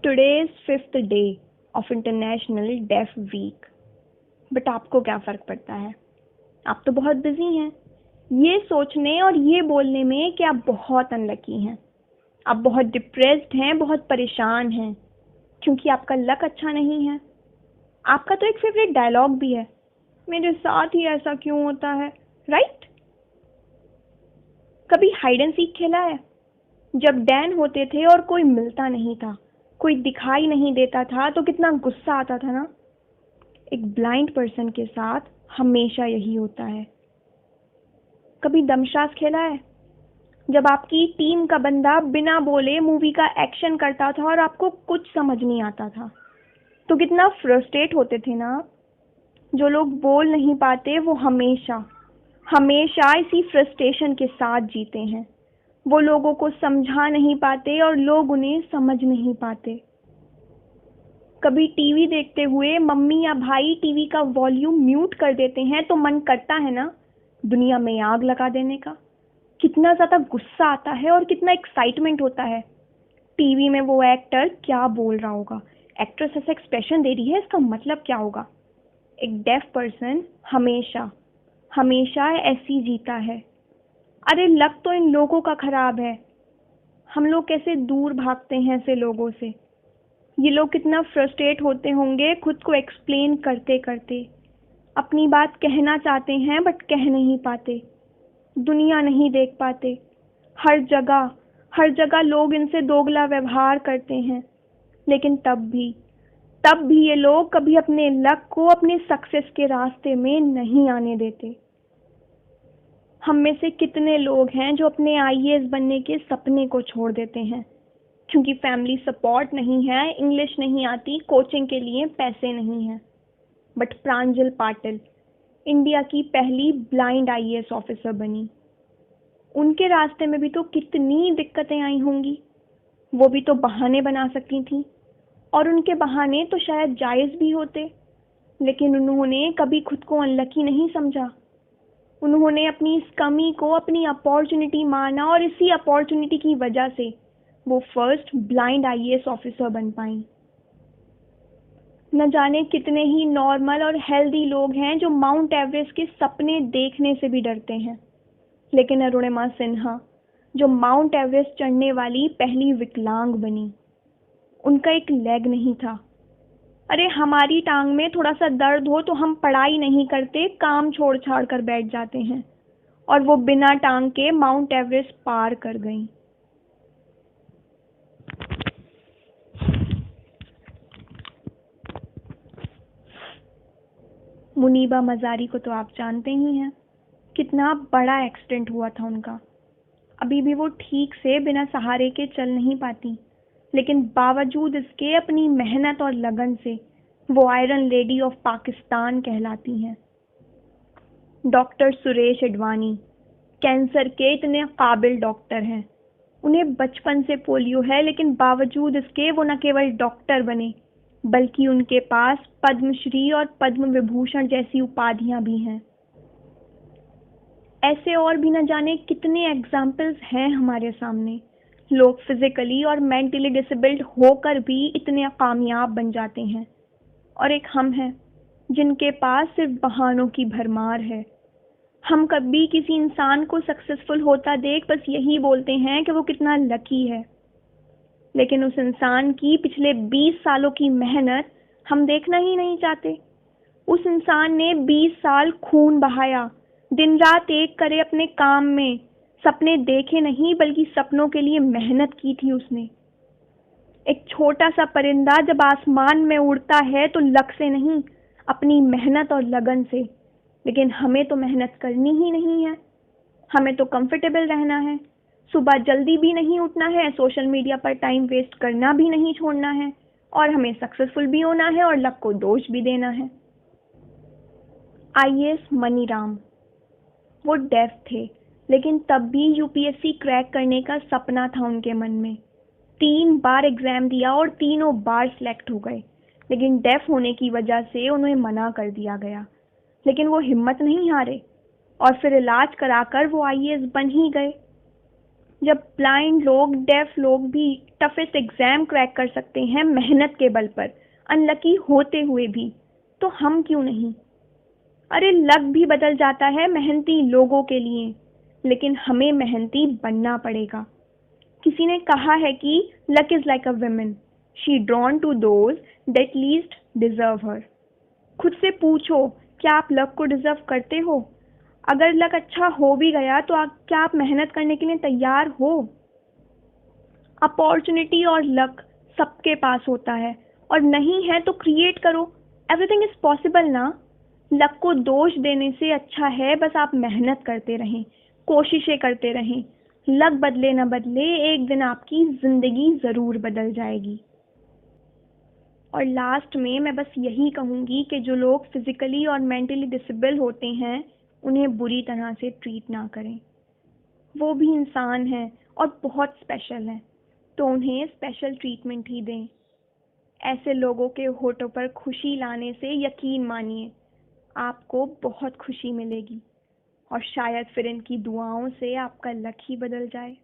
Today is 5th day of International Deaf Week. But आपको क्या फ़र्क पड़ता है? आप तो बहुत बिजी हैं ये सोचने और ये बोलने में कि आप बहुत अनलकी हैं, आप बहुत डिप्रेस्ड हैं, बहुत परेशान हैं क्योंकि आपका लक अच्छा नहीं है। आपका तो एक फेवरेट डायलॉग भी है, मेरे साथ ही ऐसा क्यों होता है, राइट? कभी हाइड एंड सीक खेला है? जब डैन होते थे और कोई मिलता नहीं था, कोई दिखाई नहीं देता था तो कितना गुस्सा आता था ना। एक ब्लाइंड पर्सन के साथ हमेशा यही होता है। कभी दमशास खेला है? जब आपकी टीम का बंदा बिना बोले मूवी का एक्शन करता था और आपको कुछ समझ नहीं आता था तो कितना फ्रस्ट्रेट होते थे ना। जो लोग बोल नहीं पाते वो हमेशा हमेशा इसी फ्रस्ट्रेशन के साथ जीते हैं। वो लोगों को समझा नहीं पाते और लोग उन्हें समझ नहीं पाते। कभी टीवी देखते हुए मम्मी या भाई टीवी का वॉल्यूम म्यूट कर देते हैं तो मन करता है ना दुनिया में आग लगा देने का। कितना ज़्यादा गुस्सा आता है और कितना एक्साइटमेंट होता है। टीवी में वो एक्टर क्या बोल रहा होगा, एक्ट्रेस ऐसा एक्सप्रेशन दे रही है, इसका मतलब क्या होगा। एक डेफ पर्सन हमेशा हमेशा ऐसी जीता है। अरे लक तो इन लोगों का खराब है। हम लोग कैसे दूर भागते हैं ऐसे लोगों से। ये लोग कितना फ्रस्ट्रेट होते होंगे खुद को एक्सप्लेन करते करते। अपनी बात कहना चाहते हैं बट कह नहीं पाते, दुनिया नहीं देख पाते। हर जगह लोग इनसे दोगला व्यवहार करते हैं, लेकिन तब भी ये लोग कभी अपने लक को अपने सक्सेस के रास्ते में नहीं आने देते। हम में से कितने लोग हैं जो अपने आईएएस बनने के सपने को छोड़ देते हैं क्योंकि फैमिली सपोर्ट नहीं है, इंग्लिश नहीं आती, कोचिंग के लिए पैसे नहीं हैं। बट प्रांजल पाटिल इंडिया की पहली ब्लाइंड आईएएस ऑफिसर बनी। उनके रास्ते में भी तो कितनी दिक्कतें आई होंगी। वो भी तो बहाने बना सकती थी और उनके बहाने तो शायद जायज़ भी होते, लेकिन उन्होंने कभी खुद को अनलकी नहीं समझा। उन्होंने अपनी इस कमी को अपनी अपॉर्चुनिटी माना और इसी अपॉर्चुनिटी की वजह से वो फर्स्ट ब्लाइंड आईएएस ऑफिसर बन पाई। न जाने कितने ही नॉर्मल और हेल्दी लोग हैं जो माउंट एवरेस्ट के सपने देखने से भी डरते हैं, लेकिन अरुणिमा सिन्हा जो माउंट एवरेस्ट चढ़ने वाली पहली विकलांग बनी, उनका एक लेग नहीं था। अरे हमारी टांग में थोड़ा सा दर्द हो तो हम पढ़ाई नहीं करते, काम छोड़ छाड़ कर बैठ जाते हैं, और वो बिना टांग के माउंट एवरेस्ट पार कर गई। मुनीबा मजारी को तो आप जानते ही हैं, कितना बड़ा एक्सीडेंट हुआ था उनका। अभी भी वो ठीक से बिना सहारे के चल नहीं पाती, लेकिन बावजूद इसके अपनी मेहनत और लगन से वो आयरन लेडी ऑफ पाकिस्तान कहलाती हैं। डॉक्टर सुरेश एडवाणी कैंसर के इतने काबिल डॉक्टर हैं। उन्हें बचपन से पोलियो है, लेकिन बावजूद इसके वो न केवल डॉक्टर बने बल्कि उनके पास पद्मश्री और पद्म विभूषण जैसी उपाधियां भी हैं। ऐसे और भी न जाने कितने एग्जाम्पल्स हैं हमारे सामने। लोग फिजिकली और मेंटली डिसेबल्ड होकर भी इतने कामयाब बन जाते हैं, और एक हम हैं जिनके पास सिर्फ बहानों की भरमार है। हम कभी किसी इंसान को सक्सेसफुल होता देख बस यही बोलते हैं कि वो कितना लकी है, लेकिन उस इंसान की पिछले 20 सालों की मेहनत हम देखना ही नहीं चाहते। उस इंसान ने 20 साल खून बहाया, दिन रात एक करे अपने काम में, सपने देखे नहीं बल्कि सपनों के लिए मेहनत की थी उसने। एक छोटा सा परिंदा जब आसमान में उड़ता है तो लक से नहीं, अपनी मेहनत और लगन से। लेकिन हमें तो मेहनत करनी ही नहीं है, हमें तो कंफर्टेबल रहना है। सुबह जल्दी भी नहीं उठना है, सोशल मीडिया पर टाइम वेस्ट करना भी नहीं छोड़ना है, और हमें सक्सेसफुल भी होना है और लक को दोष भी देना है। आईएएस मनीराम वो डेफ थे, लेकिन तब भी यूपीएससी क्रैक करने का सपना था उनके मन में। 3 बार एग्जाम दिया और तीनों बार सिलेक्ट हो गए, लेकिन डेफ होने की वजह से उन्हें मना कर दिया गया। लेकिन वो हिम्मत नहीं हारे और फिर इलाज कराकर वो आईएएस बन ही गए। जब ब्लाइंड लोग, डेफ लोग भी टफेस्ट एग्जाम क्रैक कर सकते हैं मेहनत के बल पर, अनलकी होते हुए भी, तो हम क्यों नहीं? अरे लक भी बदल जाता है मेहनती लोगों के लिए, लेकिन हमें मेहनती बनना पड़ेगा। किसी ने कहा है कि luck is like a woman, she drawn to those that least deserve her. खुद से पूछो, क्या आप लक को डिजर्व करते हो? अगर लक अच्छा हो भी गया तो क्या आप मेहनत करने के लिए तैयार हो? अपॉर्चुनिटी और लक सबके पास होता है, और नहीं है तो क्रिएट करो। एवरीथिंग इज पॉसिबल ना। लक को दोष देने से अच्छा है बस आप मेहनत करते रहें, कोशिशें करते रहें। लक बदले ना बदले, एक दिन आपकी जिंदगी जरूर बदल जाएगी। और लास्ट में मैं बस यही कहूँगी कि जो लोग फिजिकली और मेंटली डिसेबल होते हैं उन्हें बुरी तरह से ट्रीट ना करें। वो भी इंसान हैं और बहुत स्पेशल हैं, तो उन्हें स्पेशल ट्रीटमेंट ही दें। ऐसे लोगों के होठों पर खुशी लाने से यकीन मानिए आपको बहुत खुशी मिलेगी, और शायद फिर इनकी दुआओं से आपका लक ही बदल जाए।